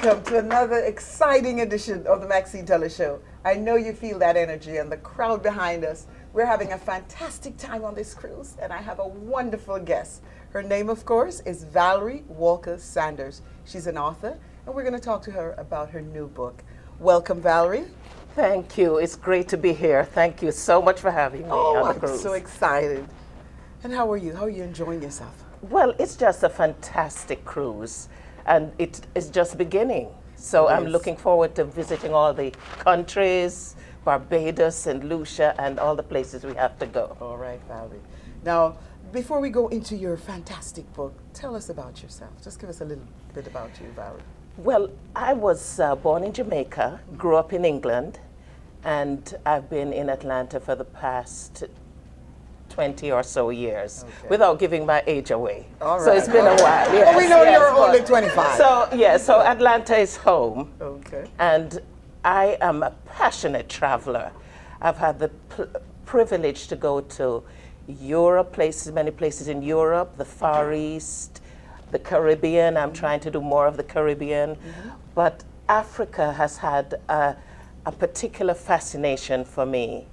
Welcome to another exciting edition of the Maxine Show. I know you feel that energy and the crowd behind us. We're having a fantastic time on this cruise, and I have a wonderful guest. Her name, of course, is Valrie Walker Sanders. She's an author, and we're going to talk to her about her new book. Welcome, Valerie. Thank you. It's great to be here. Thank you so much for having me on the cruise. I'm so excited. And how are you? How are you enjoying yourself? Well, it's just a fantastic cruise, and it is just beginning. So I'm looking forward to visiting all the countries, Barbados, St. Lucia, and all the places we have to go. All right, Valerie. Now, before we go into your fantastic book, tell us about yourself. Just give us a little bit about you, Valerie. Well, I was born in Jamaica, grew up in England, and I've been in Atlanta for the past 20 or so years, without giving my age away. All right. So it's been a while. Yes, well, we know you're only 25. So Atlanta is home. Okay. And I am a passionate traveler. I've had the privilege to go to Europe, many places in Europe, the Far East, the Caribbean. I'm trying to do more of the Caribbean. But Africa has had a particular fascination for me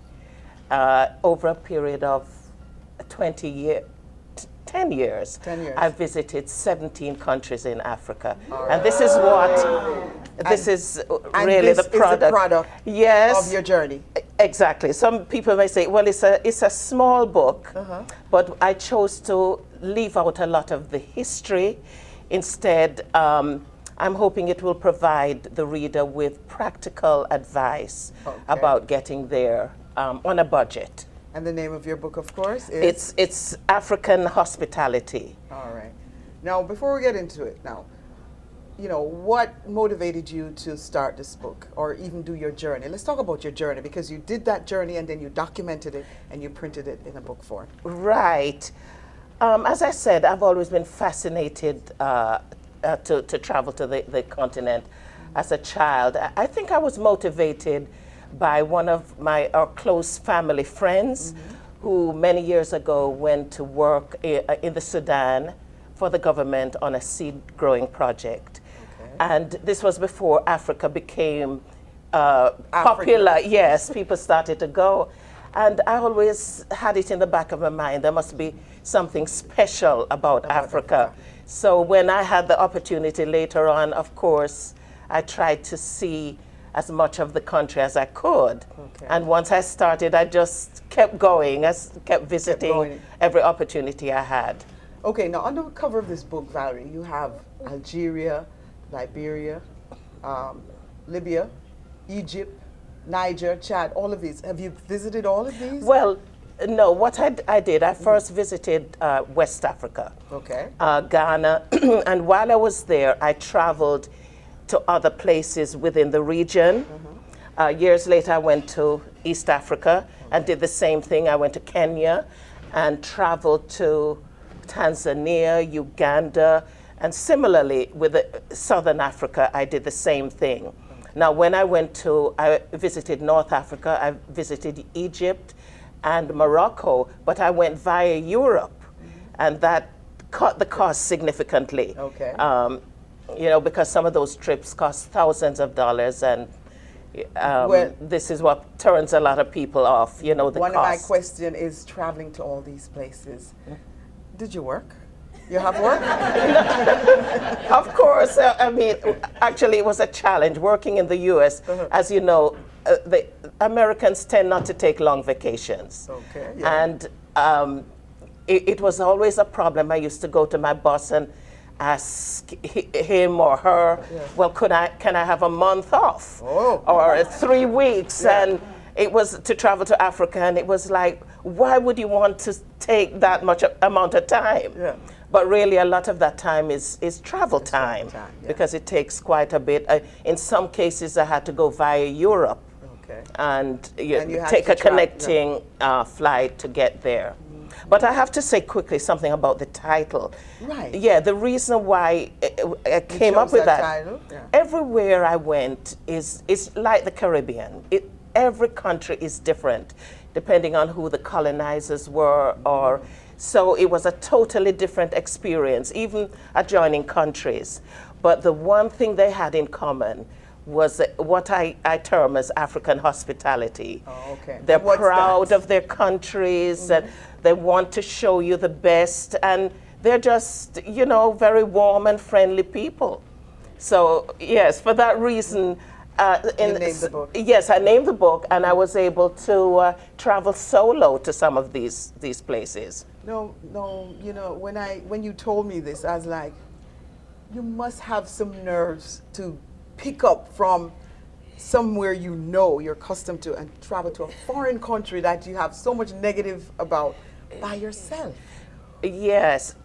over a period of 10 years. 10 years. I've visited 17 countries in Africa. And this is what, this is really the product. Is the product yes, of your journey. Exactly. Some people may say, well, it's a small book, but I chose to leave out a lot of the history. Instead, I'm hoping it will provide the reader with practical advice about getting there on a budget. And the name of your book, of course, is? It's African Hospitality. All right. Now, before we get into it, what motivated you to start this book or even do your journey? Let's talk about your journey, because you did that journey and then you documented it and you printed it in a book form. Right. As I said, I've always been fascinated to travel to the continent as a child. I think I was motivated by one of our close family friends who many years ago went to work in the Sudan for the government on a seed growing project. And this was before Africa became popular. Yes, people started to go. And I always had it in the back of my mind, there must be something special about Africa. So when I had the opportunity later on, of course, I tried to see as much of the country as I could. And once I started, I just kept going. I kept visiting every opportunity I had. Okay, now on the cover of this book, Valerie, you have Algeria, Liberia, Libya, Egypt, Niger, Chad, all of these. Have you visited all of these? Well, no, what I did, I first visited West Africa, Ghana, and while I was there, I traveled to other places within the region. Years later, I went to East Africa and did the same thing. I went to Kenya and traveled to Tanzania, Uganda, and similarly with Southern Africa, I did the same thing. Now, when I visited North Africa, I visited Egypt and Morocco, but I went via Europe, and that cut the cost significantly. Because some of those trips cost thousands of dollars, and this is what turns a lot of people off, the cost. One of my questions is traveling to all these places. Did you work? You have work? Of course. Actually, it was a challenge working in the U.S. As you know, the Americans tend not to take long vacations. And it was always a problem. I used to go to my boss and ask him or her, well, can I have a month off or 3 weeks? And it was to travel to Africa, and it was like, why would you want to take that much amount of time? Yeah. But really, a lot of that time is travel time, yeah. because it takes quite a bit. In some cases, I had to go via Europe, Okay. and you had take to a connecting flight to get there. But I have to say quickly something about the title. Right. Yeah, the reason why I came up chose with that that. title? Yeah. Everywhere I went is like the Caribbean. Every country is different, depending on who the colonizers were, or so it was a totally different experience, even adjoining countries. But the one thing they had in common was what I term as African hospitality. Oh, okay. They're And what's proud that? of their countries, and they want to show you the best, and they're just, you know, very warm and friendly people. So yes, for that reason, You named the book. yes, I named the book, and I was able to travel solo to some of these places. No, you know, when you told me this, I was like, you must have some nerves to pick up from somewhere you know you're accustomed to and travel to a foreign country that you have so much negative about by yourself. Yes.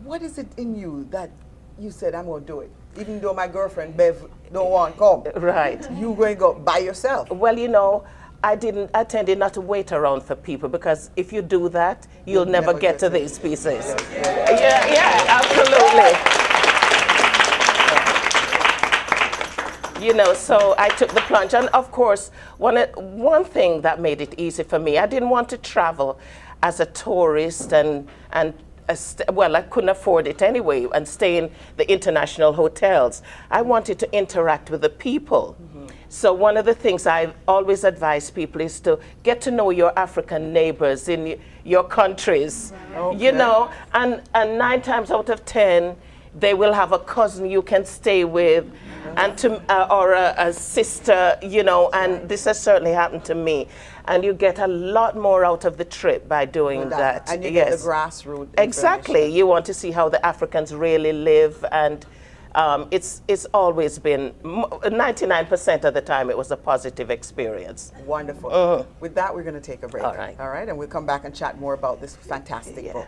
What is it in you that you said, I'm going to do it? Even though my girlfriend, Bev, don't want to come. Right. You going to go by yourself. Well, you know, I tended not to wait around for people, because if you do that, you'll never get to these pieces. Yeah, absolutely. You know, so I took the plunge. And of course, one thing that made it easy for me, I didn't want to travel as a tourist and well, I couldn't afford it anyway, and stay in the international hotels. I wanted to interact with the people. So one of the things I always advise people is to get to know your African neighbors in your countries. You know, and 9 times out of 10, they will have a cousin you can stay with, and or a sister, you know, and this has certainly happened to me. And you get a lot more out of the trip by doing that. And you get the grassroots. Exactly. You want to see how the Africans really live, and it's always been 99% of the time it was a positive experience. Wonderful. With that, we're going to take a break. All right. All right, and we'll come back and chat more about this fantastic book.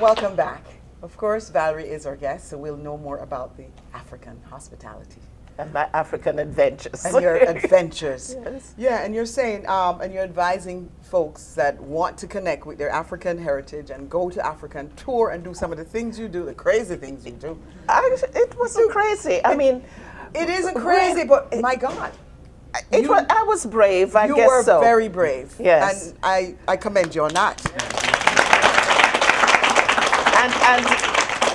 Welcome back. Of course, Valerie is our guest, so we'll know more about the African hospitality. And my African adventures. And your adventures. Yes. Yeah, and you're saying, and you're advising folks that want to connect with their African heritage and go to Africa and tour and do some of the things you do, the crazy things you do. It wasn't crazy. I mean, It isn't crazy, but my God. I was brave, I You guess were so. very brave. Yes. And I commend you on that.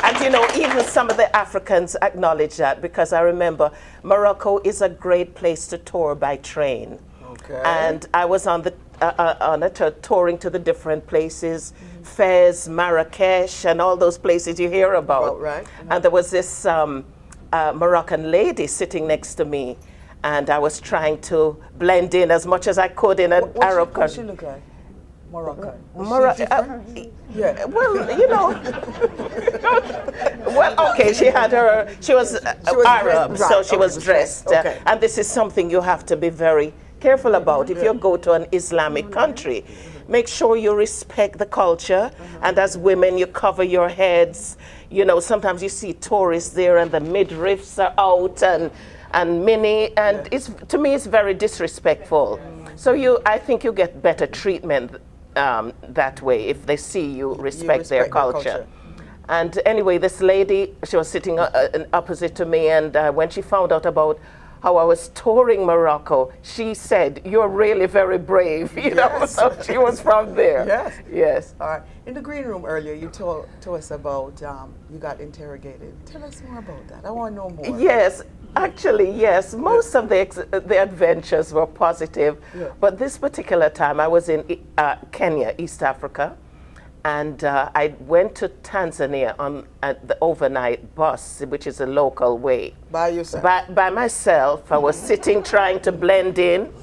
And you know, even some of the Africans acknowledge that, because I remember Morocco is a great place to tour by train. Okay. And I was on touring to the different places, Fez, Marrakesh, and all those places you hear about. Oh, right. And there was this Moroccan lady sitting next to me, and I was trying to blend in as much as I could in an Arab What she country. look like? Moroccan. Yeah. Well, you know. Well, okay, she was Arab, dressed, so right, she was dressed. okay. And this is something you have to be very careful about. If you go to an Islamic country, make sure you respect the culture. And as women, you cover your heads. You know, sometimes you see tourists there and the midriffs are out and mini, and to me, it's very disrespectful. So I think you get better treatment that way if they see you respect their culture. And anyway, this lady, she was sitting opposite to me, and when she found out about how I was touring Morocco, she said, "You're really very brave," you know. So she was from there. Yes. Yes. All right. In the green room earlier, you told us about you got interrogated. Tell us more about that. I want to know more. Yes. Actually, yes. Most of the adventures were positive, but this particular time I was in Kenya, East Africa, and I went to Tanzania on the overnight bus, which is a local way. By yourself? By myself. I was sitting trying to blend in,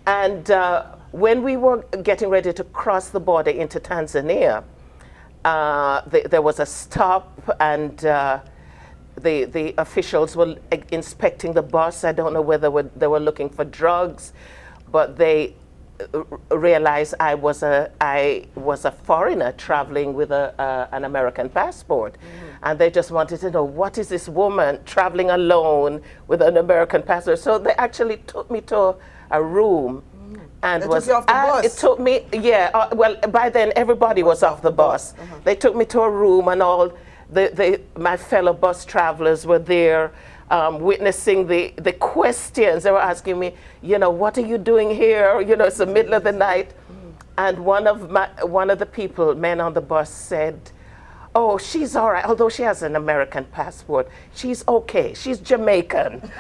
And when we were getting ready to cross the border into Tanzania, there was a stop, and the officials were inspecting the bus. I don't know whether they were looking for drugs, but they realized I was a foreigner traveling with an American passport. And they just wanted to know, what is this woman traveling alone with an American passport? So they actually took me to a room. And they took you off the bus? It took me, yeah, well, by then everybody was off the bus. They took me to a room, and all my fellow bus travelers were there, witnessing the questions. They were asking me, you know, what are you doing here? You know, it's the middle of the night. And one of the people, men on the bus, said, oh, she's all right, although she has an American passport. She's okay, she's Jamaican.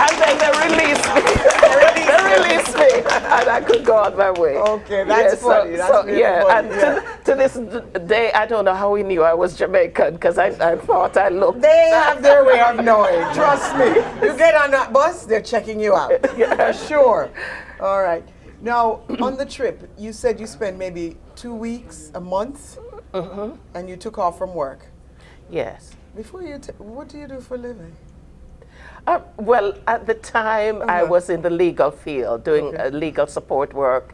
And then they released me. They released me, and I could go on my way. Okay, that's funny. That's really funny. And to this day, I don't know how he knew I was Jamaican, because I thought I looked. They have their way of knowing. Trust me. You get on that bus, they're checking you out. For sure. All right. Now, on the trip, you said you spent maybe 2 weeks, a month, and you took off from work. Yes. Before you, what do you do for a living? Well, at the time, I was in the legal field, doing legal support work.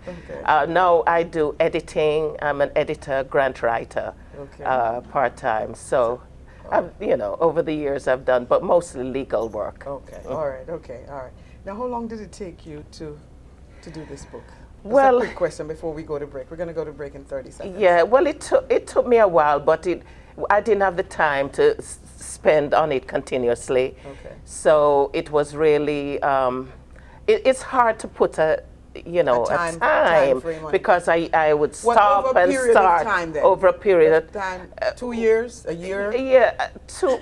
Now I do editing. I'm an editor, grant writer, part-time. So, you know, over the years I've done, but mostly legal work. Okay, all right, okay, all right. Now, how long did it take you to do this book? Just well, a quick question before we go to break. We're going to go to break in 30 seconds. Yeah, well, it took me a while, but I didn't have the time to spend on it continuously. Okay. So it was really, it's hard to put a time because I would stop and start over a period of time. 2 years, a year? Yeah, 2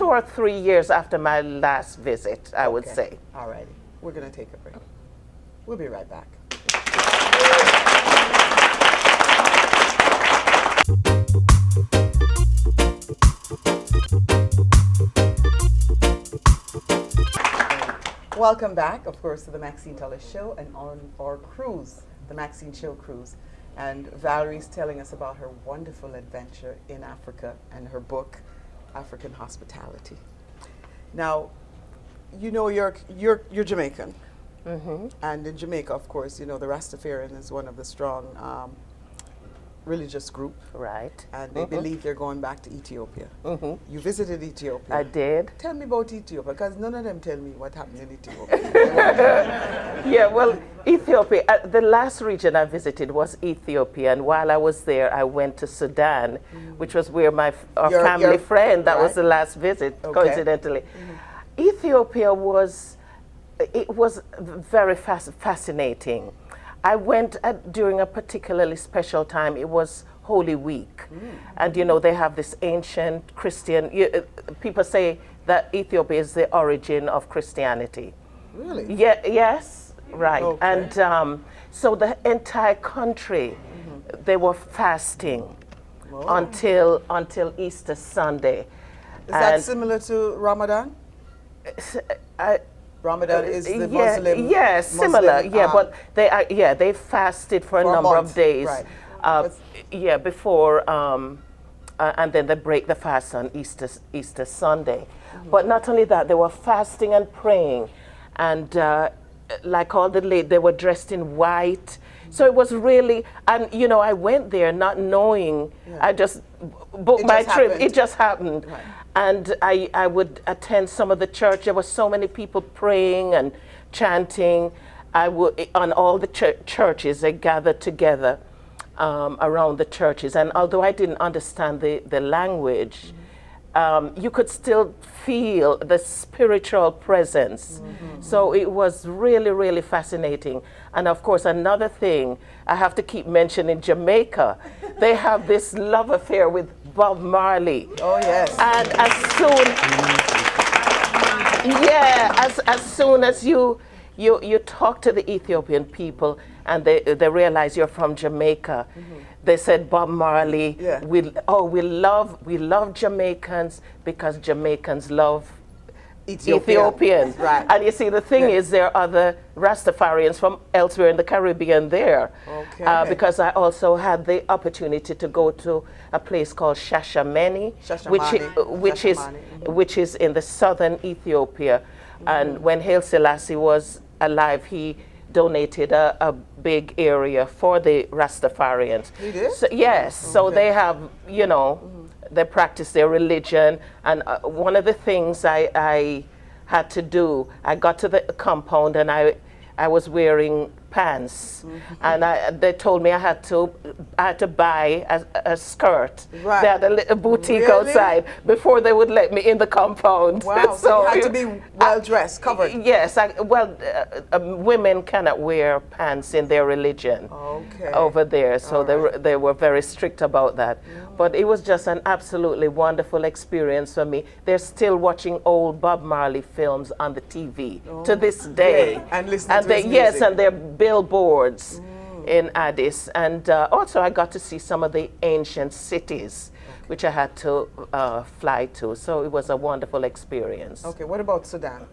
or 3 years after my last visit, I would say. All righty. We're going to take a break. We'll be right back. Welcome back, of course, to the Maxine Show and on our cruise, the Maxine Show Cruise. And Valerie's telling us about her wonderful adventure in Africa and her book, African Hospitality. Now, you know, you're Jamaican. And in Jamaica, of course, you know, the Rastafarian is one of the strong religious group. Right. And they believe they're going back to Ethiopia. You visited Ethiopia. I did. Tell me about Ethiopia, because none of them tell me what happened in Ethiopia. Yeah, well, Ethiopia, the last region I visited was Ethiopia, and while I was there, I went to Sudan, which was where our family friend, that was the last visit, coincidentally. Ethiopia was very fascinating. I went during a particularly special time. It was Holy Week. And, you know, they have this ancient Christian, people say that Ethiopia is the origin of Christianity. Really? Yeah, yes, right. And so the entire country, they were fasting until Easter Sunday. Is that similar to Ramadan? Ramadan is the Muslim. Yes, similar. Yeah, but they fasted for a number of days. Right. Before and then they break the fast on Easter Sunday. But not only that, they were fasting and praying, and like all the ladies, they were dressed in white. So it was really, and you know, I went there not knowing. I just booked my trip. It just happened. Right. And I would attend some of the church. There were so many people praying and chanting. On all the churches, they gathered together around the churches. And although I didn't understand the language, you could still feel the spiritual presence. So it was really, really fascinating. And of course, another thing, I have to keep mentioning Jamaica. They have this love affair with Bob Marley. Oh, yes. And as soon as you talk to the Ethiopian people and they realize you're from Jamaica, they said Bob Marley. We love Jamaicans because Jamaicans love Ethiopians. Right. And you see, the thing is, there are other Rastafarians from elsewhere in the Caribbean there. Okay. Because I also had the opportunity to go to a place called Shashamene, which is in the southern Ethiopia. And when Haile Selassie was alive, he donated a big area for the Rastafarians. He did? So, yes. So they have, you know, they practice their religion. And one of the things I had to do, I got to the compound and I was wearing pants, and they told me I had to buy a skirt. Right. They had a little boutique Really? outside before they would let me in the compound. Wow, so you had to be well dressed, covered. Yes, women cannot wear pants in their religion over there, so they were very strict about that. But it was just an absolutely wonderful experience for me. They're still watching old Bob Marley films on the TV to this day. And listening to his music. Yes, and they're billboards in Addis. And also I got to see some of the ancient cities, which I had to fly to. So it was a wonderful experience. Okay, what about Sudan?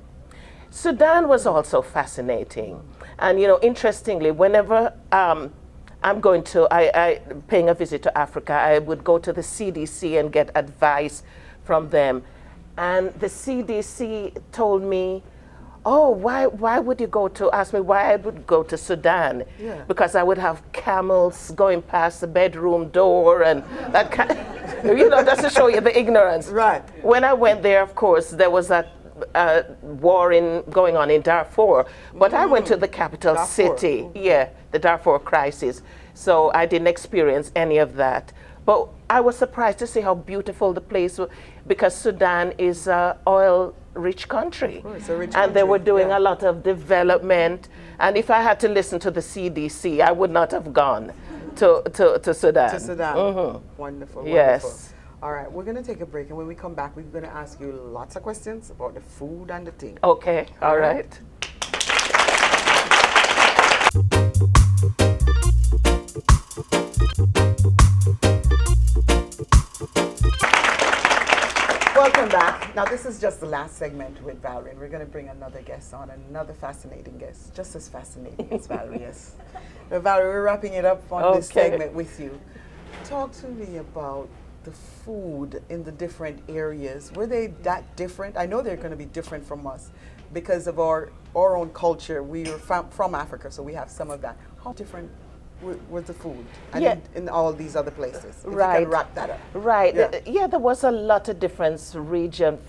Sudan was also fascinating. And, you know, interestingly, whenever I'm going to, paying a visit to Africa, I would go to the CDC and get advice from them. And the CDC told me, oh, why would you ask me why I would go to Sudan? Yeah. Because I would have camels going past the bedroom door and that kind you know, just to show you the ignorance. Right. When I went there, of course, there was that war going on in Darfur, but I went to the capital city, the Darfur crisis, so I didn't experience any of that. But I was surprised to see how beautiful the place was, because Sudan is an oil-rich country. It's a rich and they country, were doing a lot of development. And if I had to listen to the CDC, I would not have gone to Sudan. To Sudan. Wonderful, Yes. wonderful. All right, we're going to take a break, and when we come back, we're going to ask you lots of questions about the food and the thing. Okay, all right. Welcome back. Now, this is just the last segment with Valerie, and we're going to bring another guest on, another fascinating guest, just as fascinating as Valerie is. Valerie, we're wrapping it up on this segment with you. Talk to me about the food in the different areas. Were they that different? I know they're going to be different from us because of our own culture. We are from Africa, so we have some of that. How different was the food in all these other places? If you can wrap that up. Right. Yeah, there was a lot of difference region.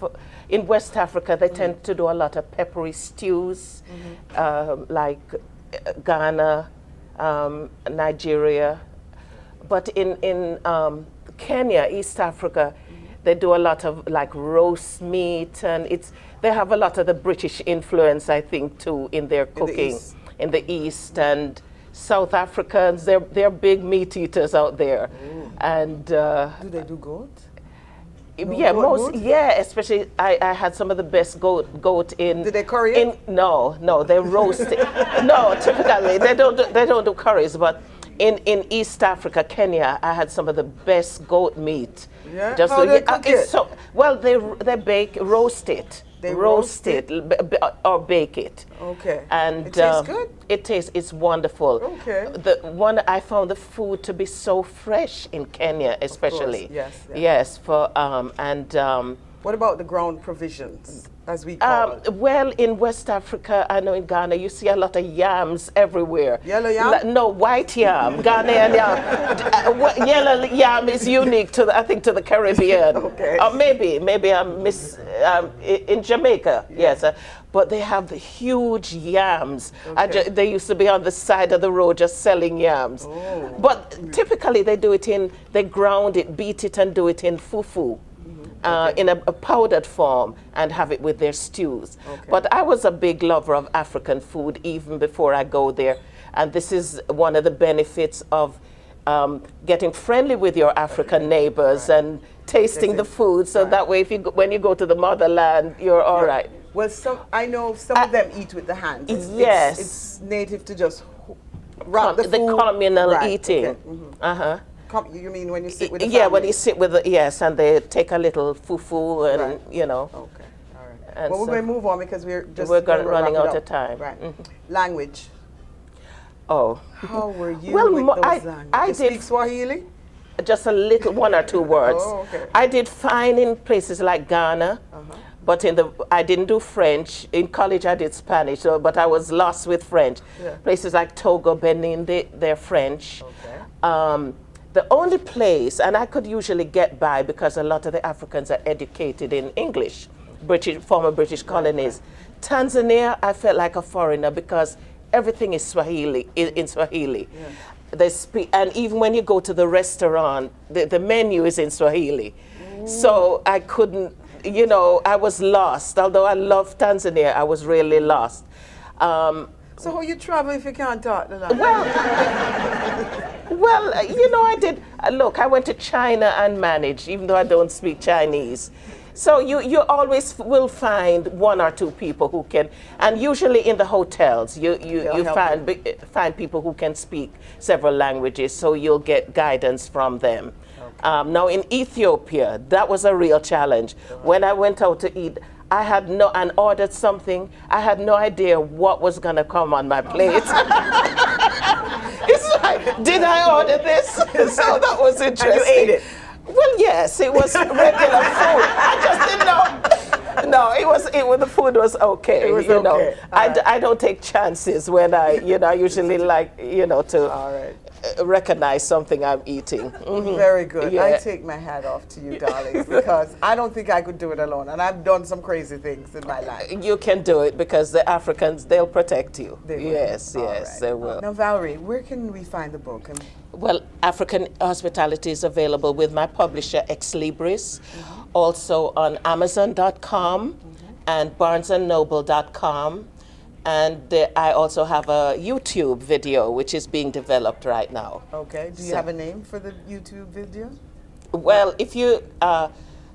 In West Africa, they tend to do a lot of peppery stews, like Ghana, Nigeria. But in Kenya, East Africa, they do a lot of like roast meat, and they have a lot of the British influence, I think, too, in their cooking in the East. And South Africans, they're big meat eaters out there. And do they do goat? Especially I had some of the best goat in. Did they curry it? No, they roast it. No, typically they don't do curries, but in East Africa, Kenya, I had some of the best goat meat. Yeah. How do they cook it? So, well, they roast it. They roast it or bake it. Okay. And it tastes good? It's wonderful. Okay. I found the food to be so fresh in Kenya, especially. Of course, yes. What about the ground provisions, as we call it? Well, in West Africa, I know in Ghana, you see a lot of yams everywhere. Yellow yam? No, white yam, Ghanaian yam. Yellow yam is unique to the Caribbean. Okay. Or maybe I'm in Jamaica, yes. But they have the huge yams. Okay. They used to be on the side of the road just selling yams. Oh. But typically they ground it, beat it, and do it in fufu. In a powdered form, and have it with their stews. Okay. But I was a big lover of African food even before I go there. And this is one of the benefits of getting friendly with your African neighbors and tasting the food. So that way, when you go to the motherland, you're all right. Well, I know some of them eat with the hands. It's native to just wrap the food. The communal eating. Okay. You mean when you sit with the family? Yeah, when you sit with and they take a little fufu and, Okay, all right. And well, we're so going to move on because we're running wrap it out up. of time. Right. Mhm. Language. Oh. How were you Well, with those languages? I You did speak Swahili? just a little, one or two words. Oh, okay. I did fine in places like Ghana, but I didn't do French. In college, I did Spanish, but I was lost with French. Yeah. Places like Togo, Benin, they're French. Okay. The only place, and I could usually get by because a lot of the Africans are educated in English, former British colonies. Tanzania, I felt like a foreigner because everything is Swahili, in Swahili. Yeah. They speak, and even when you go to the restaurant, the menu is in Swahili. So I couldn't, I was lost. Although I love Tanzania, I was really lost. So how you travel if you can't talk the language? Well, I did. Look, I went to China and managed, even though I don't speak Chinese. So you always will find one or two people who can, and usually in the hotels, you find people who can speak several languages, so you'll get guidance from them. Okay. Now in Ethiopia, that was a real challenge. When I went out to eat, and ordered something, I had no idea what was going to come on my plate. It's like, did I order this? So that was interesting. And you ate it? Well, yes, it was regular food. I just didn't know. No, the food was okay. It was okay. I don't take chances when I usually like, to recognize something I'm eating. Mm-hmm. Very good. Yeah. I take my hat off to you, darling, because I don't think I could do it alone. And I've done some crazy things in my life. You can do it because the Africans, they'll protect you. They will. Yes, All yes, right. they will. Now, Valerie, where can we find the book? Well, African Hospitality is available with my publisher, Ex Libris, also on Amazon.com and BarnesandNoble.com. And I also have a YouTube video, which is being developed right now. Okay. Do you have a name for the YouTube video? Well, if you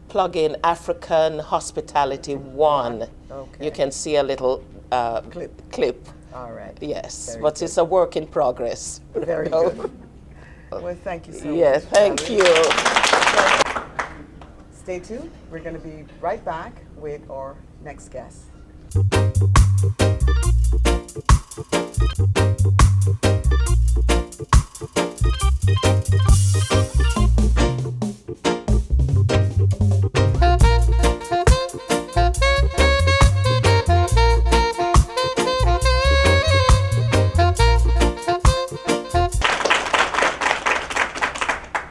plug in African Hospitality 1, you can see a little clip. All right. Yes, Very but good. it's a work in progress. Very good. Well, thank you so much. Yeah, thank Valerie. you. Stay tuned. We're going to be right back with our next guest.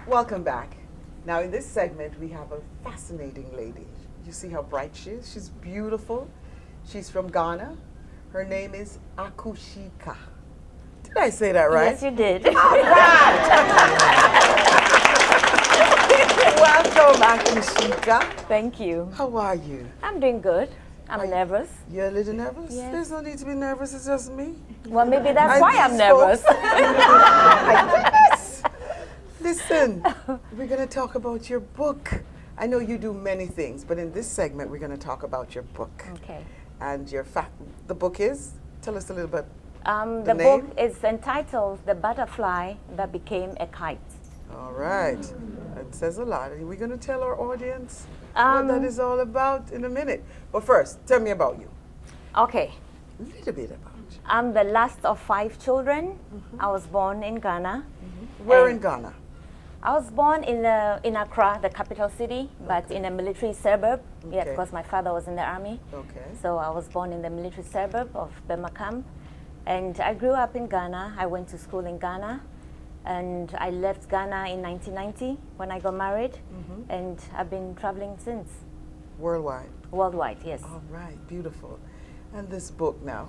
Welcome back. Now in this segment we have a fascinating lady. You see how bright she is? She's beautiful. She's from Ghana. Her name is Akushika. Did I say that right? Yes, you did. Welcome, Akushika. Thank you. How are you? I'm doing good. I'm nervous. You're a little nervous? Yes. There's no need to be nervous, it's just me. Well, maybe that's And why I'm these nervous. folks- Listen, we're going to talk about your book. I know you do many things, but in this segment, we're going to talk about your book. Okay. And the book is? Tell us a little bit. The name? book is entitled The Butterfly That Became a Kite. All right. It says a lot. Are we going to tell our audience what that is all about in a minute? But first, tell me about you. Okay. A little bit about you. I'm the last of 5 children. I was born in Ghana. Where in Ghana? I was born in Accra, the capital city, but in a military suburb. Yeah, Okay. because my father was in the army. Okay. So I was born in the military suburb of Bemakam. And I grew up in Ghana. I went to school in Ghana. And I left Ghana in 1990 when I got married. And I've been traveling since. Worldwide. Worldwide, yes. All right, beautiful. And this book now,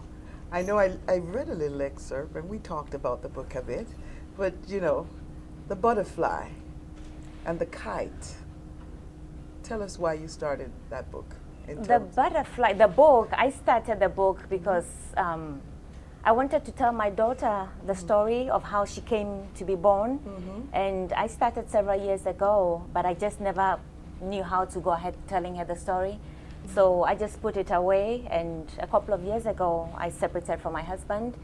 I know I read a little excerpt and we talked about the book a bit, but the butterfly and the kite. Tell us why you started that book. The butterfly, the book, I started the book because I wanted to tell my daughter the story of how she came to be born. And I started several years ago, but I just never knew how to go ahead telling her the story. So I just put it away, and a couple of years ago, I separated from my husband,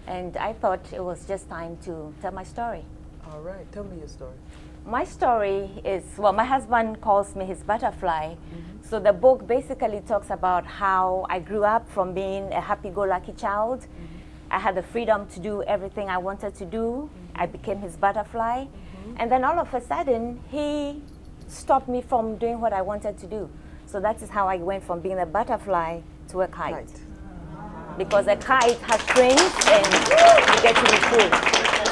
and I thought it was just time to tell my story. All right, tell me your story. My story is, well, my husband calls me his butterfly. So the book basically talks about how I grew up from being a happy-go-lucky child. I had the freedom to do everything I wanted to do. I became his butterfly. And then all of a sudden, he stopped me from doing what I wanted to do. So that is how I went from being a butterfly to a kite. Because a kite has strings and you get to be free.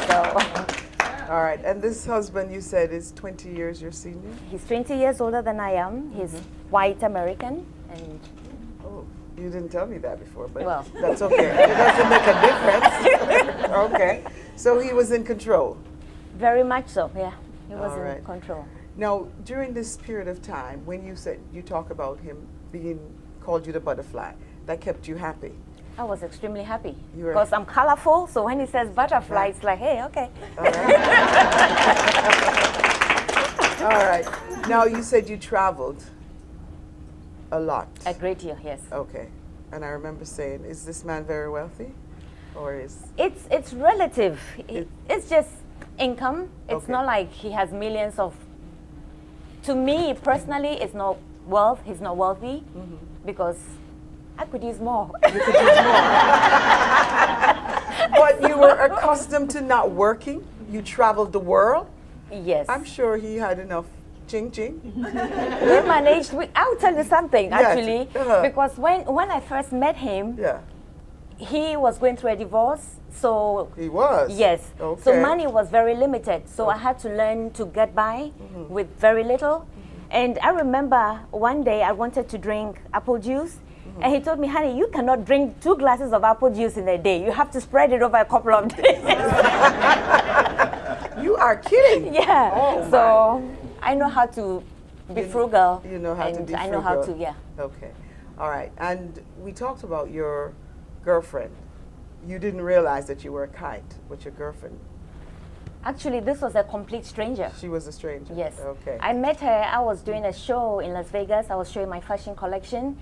So. All right, and this husband you said is 20 years your senior? He's 20 years older than I am. He's white American. And oh, you didn't tell me that before, but well, that's okay. It doesn't make a difference. Okay, so he was in control? Very much so, yeah. He was All right. in control. Now, during this period of time, when you said, you talk about him called you the butterfly, that kept you happy? I was extremely happy You were- because I'm colorful. So when he says butterfly, it's like, hey, okay. All right. All right. Now, you said you traveled a lot. A great deal, yes. Okay. And I remember saying, is this man very wealthy? Or is... It's relative. It's just income. It's Okay. not like he has millions of. To me personally, it's not wealth. He's not wealthy because I could use more. You could use more. But you were accustomed to not working? You traveled the world? Yes. I'm sure he had enough ching-ching. He managed. I'll tell you something Yes. actually, because when I first met him, Yeah. he was going through a divorce. So He was? yes. Okay. So money was very limited. So I had to learn to get by with very little. And I remember one day I wanted to drink apple juice. And he told me, honey, you cannot drink 2 glasses of apple juice in a day. You have to spread it over a couple of days. You are kidding. Yeah. Oh, so I know how to be frugal. You know how to and be I know how to, frugal. yeah. Okay. All right. And we talked about your girlfriend. You didn't realize that you were a kite with your girlfriend. Actually, this was a complete stranger. She was a stranger? Yes. Okay. I met her, I was doing a show in Las Vegas. I was showing my fashion collection.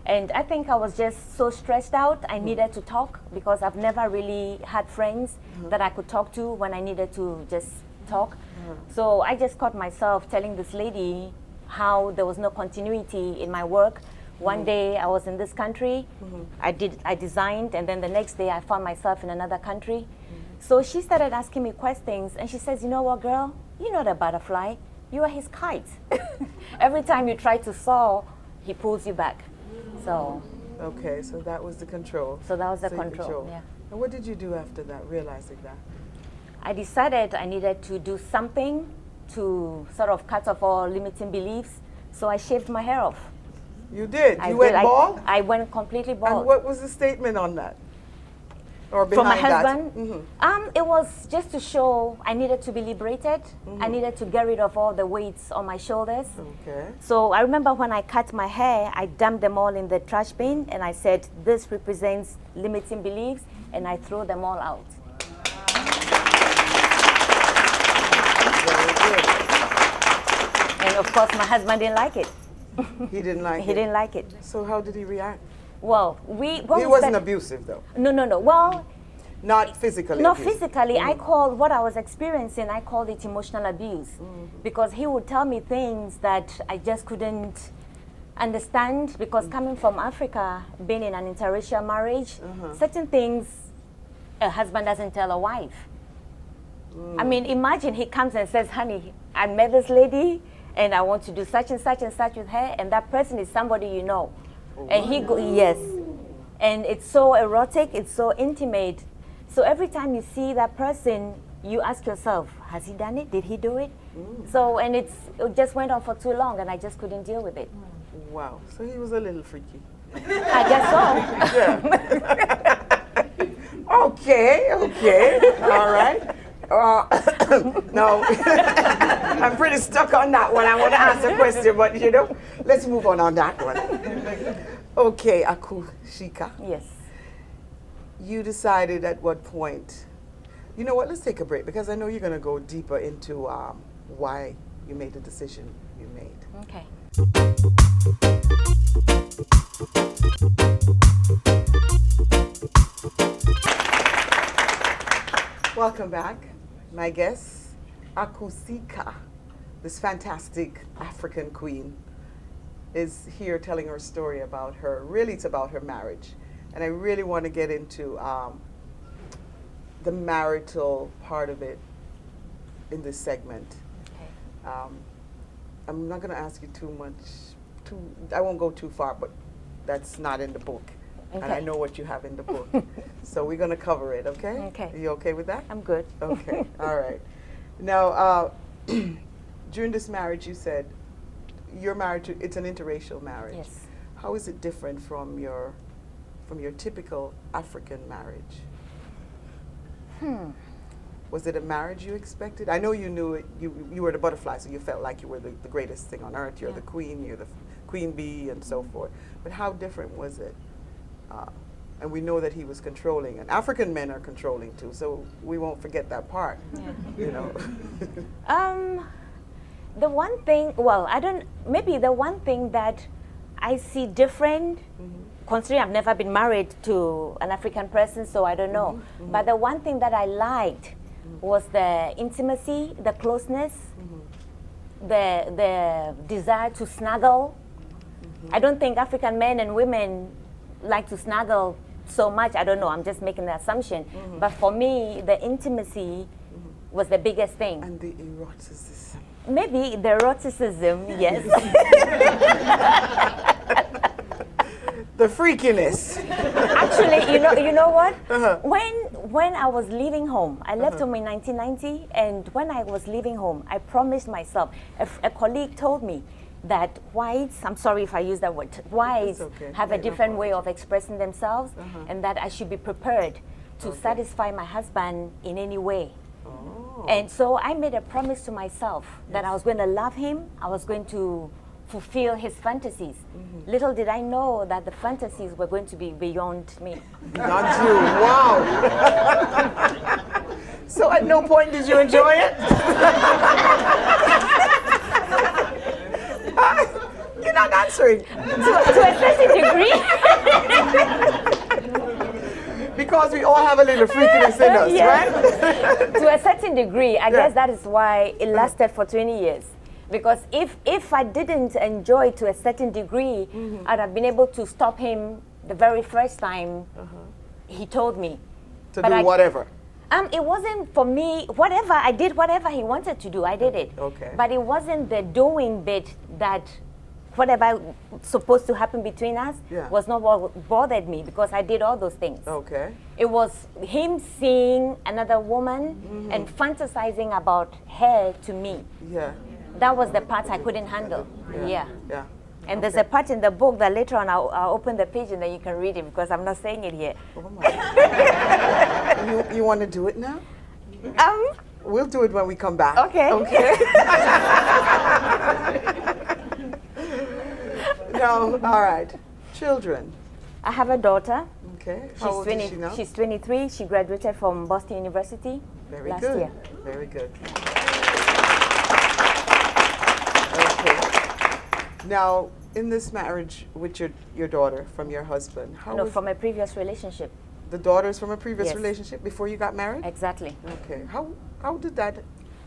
And I think I was just so stressed out. I needed to talk because I've never really had friends that I could talk to when I needed to just talk. So I just caught myself telling this lady how there was no continuity in my work. One day I was in this country, I designed, and then the next day I found myself in another country. So she started asking me questions, and she says, you know what, girl, you're not a butterfly, you are his kite. Every time you try to soar, he pulls you back. So Okay, so that was the control. that was the So you control, yeah. And what did you do after that, realizing that? I decided I needed to do something to sort of cut off all limiting beliefs, so I shaved my hair off. You did? I You went did. bald? I went completely bald. And what was the statement on that? Or From my behind that? husband, it was just to show I needed to be liberated. I needed to get rid of all the weights on my shoulders. Okay. So I remember when I cut my hair, I dumped them all in the trash bin, and I said, this represents limiting beliefs, and I threw them all out. Very good. And of course, my husband didn't like it. He didn't like He it? didn't like it. So how did he react? Well, He wasn't abusive, though? No. Well, Not physically not abusive? physically. I called what I was experiencing, I called it emotional abuse. Because he would tell me things that I just couldn't understand, because coming from Africa, being in an interracial marriage, certain things a husband doesn't tell a wife. I mean, imagine he comes and says, honey, I met this lady and I want to do such and such and such with her, and that person is somebody you know. And he yes. And it's so erotic, it's so intimate. So every time you see that person, you ask yourself, has he done it? Did he do it? So, and it just went on for too long, and I just couldn't deal with it. Wow. So he was a little freaky. I guess so. Okay. All right. No, I'm pretty stuck on that one. I want to ask a question, but let's move on that one. Okay, Akushika. Yes. You decided at what point? You know what? Let's take a break, because I know you're going to go deeper into why you made the decision you made. Okay. Welcome back. My guest, Akusika. this fantastic African queen, is here telling her story about her. Really, it's about her marriage. And I really want to get into the marital part of it in this segment. Okay. I'm not going to ask you too much. I won't go too far, but that's not in the book. Okay. And I know what you have in the book. So we're going to cover it, okay? Okay. Are you okay with that? I'm good. Okay, all right. Now, during this marriage, you said you're married to, it's an interracial marriage. Yes. How is it different from your typical African marriage? Was it a marriage you expected? I know you knew it, you were the butterfly, so you felt like you were the greatest thing on earth. You're the queen, you're the queen bee, and so forth. But how different was it? And we know that he was controlling, and African men are controlling too, so we won't forget that part, you know. The one thing, well, maybe the one thing that I see different, considering I've never been married to an African person, so I don't know. But the one thing that I liked was the intimacy, the closeness, the desire to snuggle. I don't think African men and women like to snuggle so much. I don't know, I'm just making an assumption. But for me, the intimacy was the biggest thing. And the eroticism. Maybe the eroticism, yes. The freakiness. Actually, you know what? When I was leaving home, I left home in 1990, and when I was leaving home, I promised myself, a colleague told me that whites, I'm sorry if I use that word, whites have a different way of expressing themselves, and that I should be prepared to satisfy my husband in any way. And so I made a promise to myself that I was going to love him, I was going to fulfill his fantasies. Little did I know that the fantasies were going to be beyond me. Not you, wow. So at no point did you enjoy it? You're not answering. To a certain degree. Because we all have a little freakiness in us, right? To a certain degree, I guess that is why it lasted for 20 years. Because if I didn't enjoy to a certain degree, I'd have been able to stop him the very first time he told me. To do whatever. It wasn't for me, whatever, I did whatever he wanted to do, I did it. Okay. But it wasn't the doing bit that whatever supposed to happen between us was not what bothered me, because I did all those things. Okay. It was him seeing another woman and fantasizing about her to me. Yeah. That was the part I couldn't handle. Yeah. And there's Okay. a part in the book that later on I'll open the page and then you can read it, because I'm not saying it here. Oh my. You want to do it now? We'll do it when we come back. Okay. Okay. No, all right. Children. I have a daughter. Okay. How old is she now? She's 23. She graduated from Boston University last year. Very good. Okay. Now, in this marriage with your daughter from your husband, From a previous relationship. The daughter's from a previous Yes. relationship before you got married? Exactly. Okay. How did that?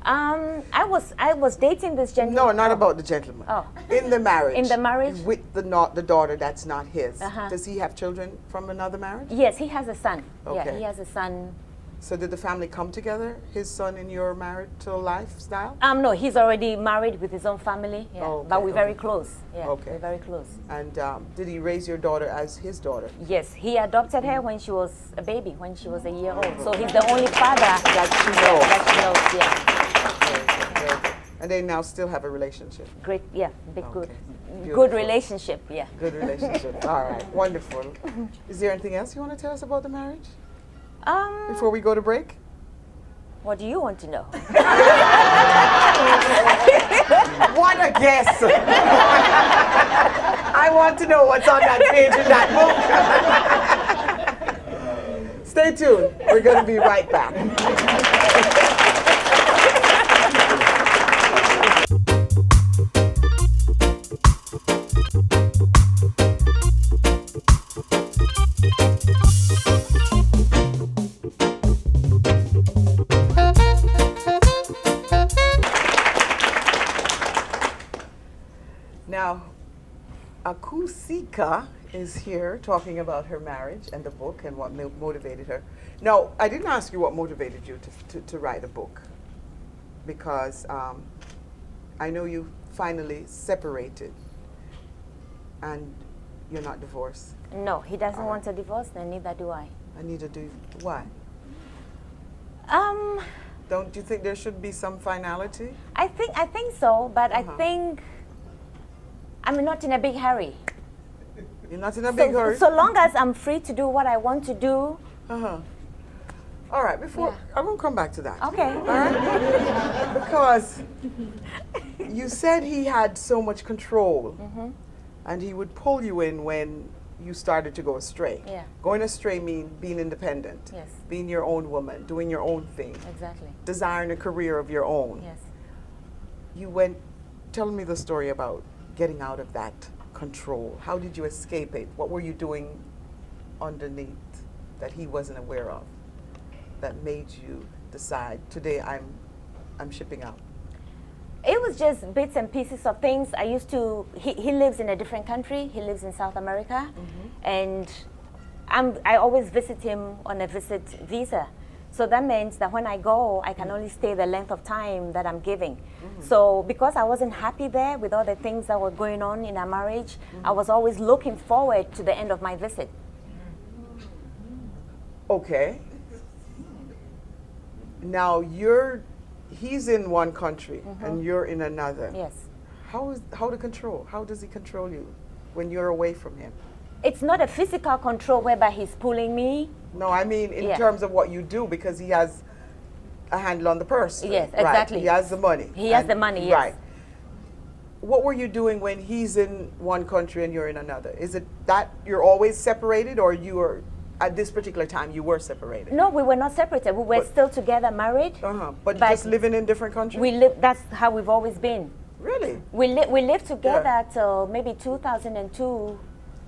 I was dating this gentleman. No, not about the gentleman. Oh. In the marriage. In the marriage? With the daughter that's not his. Does he have children from another marriage? Yes, he has a son. Okay. Yeah, he has a son. So did the family come together, his son in your marital lifestyle? No, he's already married with his own family. Yeah. Oh, okay, But we're very close. Yeah. Okay. We're very close. And did he raise your daughter as his daughter? Yes, he adopted her when she was a baby, when she was a year old. So he's the only father that she knows. Yeah. Very good. And they now still have a relationship? Great, yeah, big, Okay. good Beautiful. relationship, yeah. Good relationship. All right, wonderful. Is there anything else you want to tell us about the marriage before we go to break? What do you want to know? What a guess! I want to know what's on that page in that book. Stay tuned. We're going to be right back. Akusika is here talking about her marriage and the book and what motivated her. Now, I didn't ask you what motivated you to write a book, because I know you finally separated and you're not divorced. No, he doesn't want a divorce, and neither do I. I need to do, why? Um, Don't you think there should be some finality? I think so, but I think I'm not in a big hurry. You're not in a big hurry? So long as I'm free to do what I want to do. All right, before, I'm going to come back to that. Okay. All right? Because you said he had so much control, and he would pull you in when you started to go astray. Yeah. Going astray means being independent, Yes. being your own woman, doing your own thing, Exactly. desiring a career of your own. Yes. You went, tell me the story about getting out of that control. How did you escape it? What were you doing underneath that he wasn't aware of that made you decide, today I'm shipping out? It was just bits and pieces of things. I used to, he lives in a different country. He lives in South America. And I always visit him on a visit visa. So that means that when I go, I can only stay the length of time that I'm giving. So because I wasn't happy there with all the things that were going on in our marriage, I was always looking forward to the end of my visit. Okay. Now he's in one country and you're in another. Yes. How to control? How does he control you when you're away from him? It's not a physical control whereby he's pulling me. No, I mean in terms of what you do, because he has a handle on the purse. Yes, right? exactly. He has the money. He has the money, yes. Right. What were you doing when he's in one country and you're in another? Is it that you're always separated, or you are, at this particular time, you were separated? No, we were not separated. We were still together, married. But just living in different countries? That's how we've always been. Really? We lived together till maybe 2002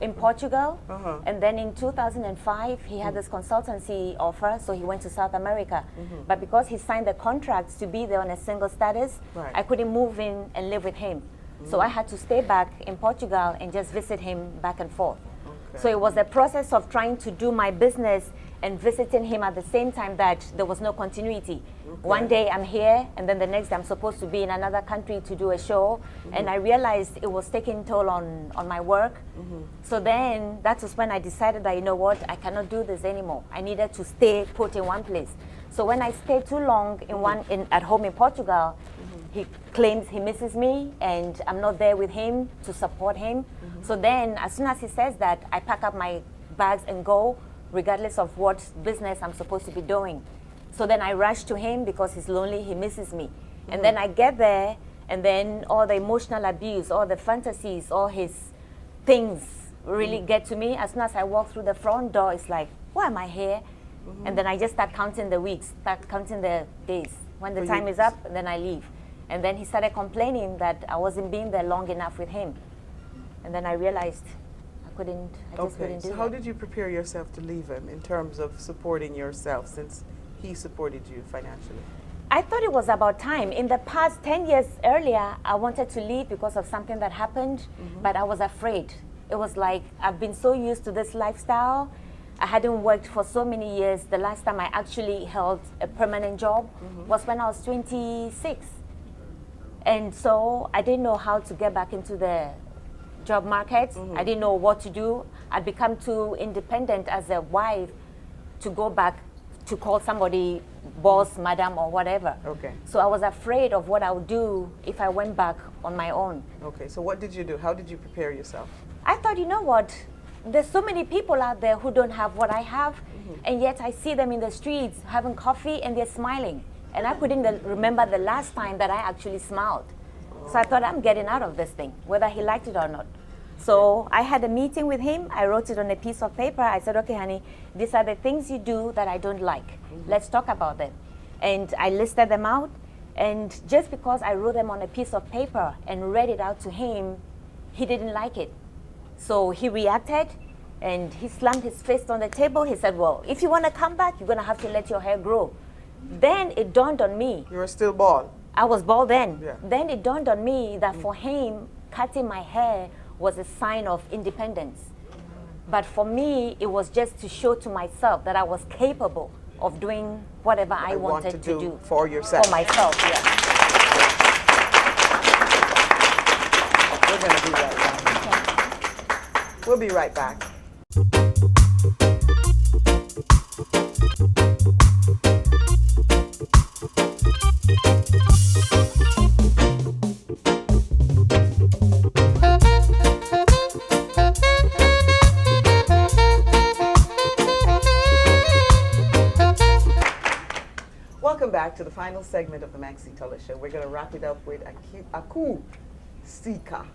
in Portugal. And then in 2005, he had this consultancy offer, so he went to South America. But because he signed the contracts to be there on a single status, I couldn't move in and live with him. So I had to stay back in Portugal and just visit him back and forth. So it was a process of trying to do my business and visiting him at the same time that there was no continuity. One day I'm here, and then the next day I'm supposed to be in another country to do a show, and I realized it was taking toll on my work. So then that was when I decided that, you know what, I cannot do this anymore. I needed to stay put in one place. So when I stayed too long at home in Portugal, he claims he misses me and I'm not there with him to support him. So then as soon as he says that, I pack up my bags and go, regardless of what business I'm supposed to be doing. So then I rush to him because he's lonely, he misses me. And then I get there, and then all the emotional abuse, all the fantasies, all his things really get to me. As soon as I walk through the front door, it's like, why am I here? And then I just start counting the weeks, start counting the days. When the time is up, then I leave. And then he started complaining that I wasn't being there long enough with him. And then I realized I just couldn't do so that. how did you prepare yourself to leave him in terms of supporting yourself, since he supported you financially? I thought it was about time. In the past 10 years earlier, I wanted to leave because of something that happened, but I was afraid. It was like, I've been so used to this lifestyle. I hadn't worked for so many years. The last time I actually held a permanent job was when I was 26. And so I didn't know how to get back into the job market. I didn't know what to do. I'd become too independent as a wife to go back to call somebody boss, madam, or whatever. Okay. So I was afraid of what I would do if I went back on my own. Okay, so what did you do? How did you prepare yourself? I thought, you know what? There's so many people out there who don't have what I have, and yet I see them in the streets having coffee and they're smiling. And I couldn't remember the last time that I actually smiled. So I thought, I'm getting out of this thing, whether he liked it or not. So I had a meeting with him. I wrote it on a piece of paper. I said, okay, honey, these are the things you do that I don't like. Let's talk about them. And I listed them out. And just because I wrote them on a piece of paper and read it out to him, he didn't like it. So he reacted and he slammed his fist on the table. He said, well, if you want to come back, you're going to have to let your hair grow. Then it dawned on me. You were still bald? I was bald then. Yeah. Then it dawned on me that for him, cutting my hair was a sign of independence. But for me, it was just to show to myself that I was capable of doing whatever I wanted to do for yourself. For myself, yeah. We're going to be right back. Okay. We'll be right back. Welcome back to the final segment of the Maxine Show. We're going to wrap it up with Akusika.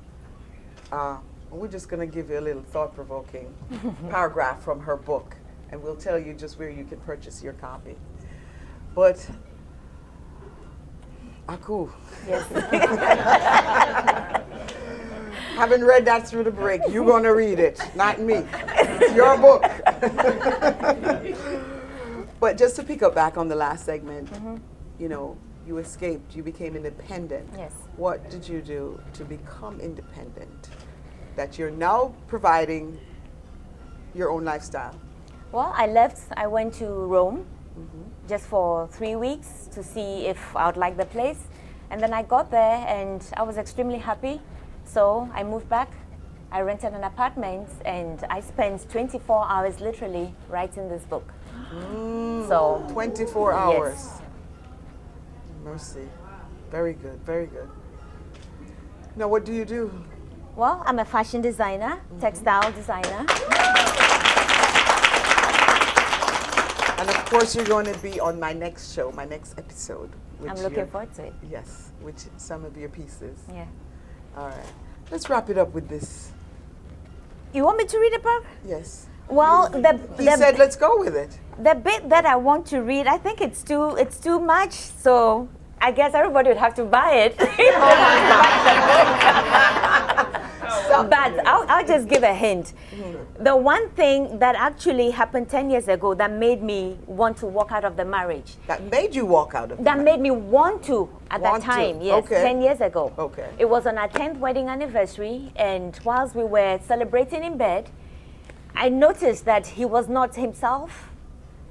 We're just going to give you a little thought-provoking paragraph from her book, and we'll tell you just where you can purchase your copy. But, Aku, Yes. having read that through the break, you're going to read it, not me. It's your book. But just to pick up back on the last segment, you know, you escaped, you became independent. Yes. What did you do to become independent? That you're now providing your own lifestyle? Well, I left. I went to Rome just for 3 weeks to see if I would like the place. And then I got there and I was extremely happy. So I moved back. I rented an apartment and I spent 24 hours literally writing this book. So 24 hours. Yes. Mercy. Very good, very good. Now, what do you do? Well, I'm a fashion designer, textile designer. And of course, you're going to be on my next show, my next episode. I'm looking forward to it. Yes, with some of your pieces. Yeah. All right. Let's wrap it up with this. You want me to read a part? Yes. Well, He said, let's go with it. the bit that I want to read, I think it's too much. So I guess everybody would have to buy it. But I'll just give a hint. The one thing that actually happened 10 years ago that made me want to walk out of the marriage. That made you walk out of the That marriage. made me want to at Want that to. time, yes, Okay. 10 years ago. Okay. It was on our 10th wedding anniversary, and whilst we were celebrating in bed, I noticed that he was not himself.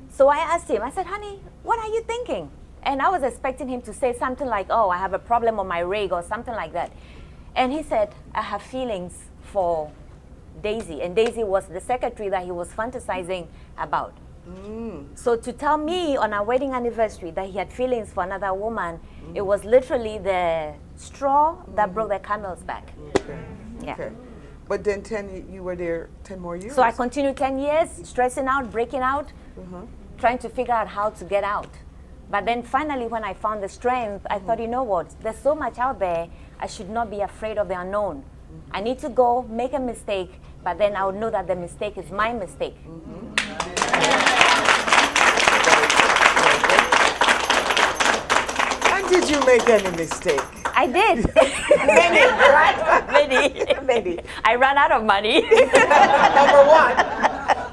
So I asked him, I said, honey, what are you thinking? And I was expecting him to say something like, oh, I have a problem on my rig or something like that. And he said, I have feelings for Daisy. And Daisy was the secretary that he was fantasizing about. So to tell me on our wedding anniversary that he had feelings for another woman, it was literally the straw that broke the camel's back. Okay. Yeah. Okay. But then you were there 10 more years. So I continued 10 years, stressing out, breaking out, trying to figure out how to get out. But then finally, when I found the strength, I thought, you know what? There's so much out there. I should not be afraid of the unknown. I need to go, make a mistake, but then I would know that the mistake is my mistake. And did you make any mistake? I did. Many, right? Many. Many. I ran out of money. Number one.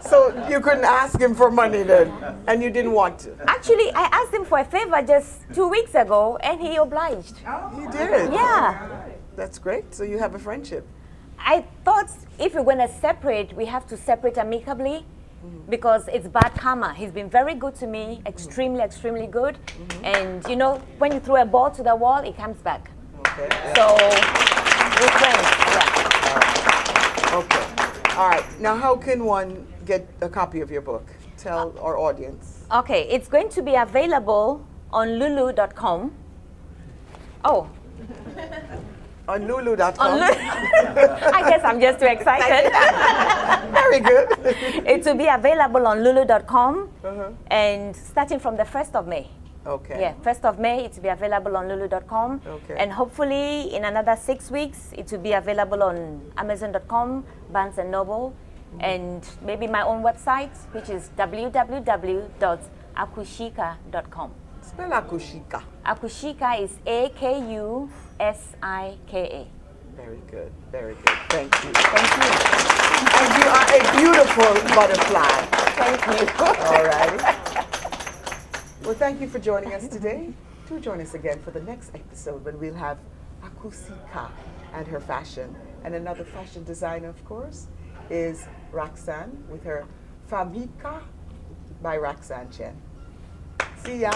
So you couldn't ask him for money then, and you didn't want to. Actually, I asked him for a favor just 2 weeks ago, and he obliged. He did. Yeah. That's great. So you have a friendship. I thought if we're going to separate, we have to separate amicably because it's bad karma. He's been very good to me, extremely, extremely good. And you know, when you throw a ball to the wall, it comes back. Okay. So we're friends. Yeah. Okay. All right. Now, how can one get a copy of your book? Tell our audience. Okay, it's going to be available on lulu.com. Oh. On lulu.com. I guess I'm just too excited. Very good. It will be available on lulu.com and starting from the 1st of May. Okay. Yeah, 1st of May, it will be available on lulu.com. Okay. And hopefully in another 6 weeks, it will be available on amazon.com, Barnes & Noble, and maybe my own website, which is www.akushika.com. Spell Akushika. Akushika is Akusika. Very good. Very good. Thank you. Thank you. And you are a beautiful butterfly. Thank you. All right. Well, thank you for joining us today. Do join us again for the next episode when we'll have Akusika and her fashion And another fashion designer, of course, is Roxanne with her Famika by Roxanne Chen. See ya.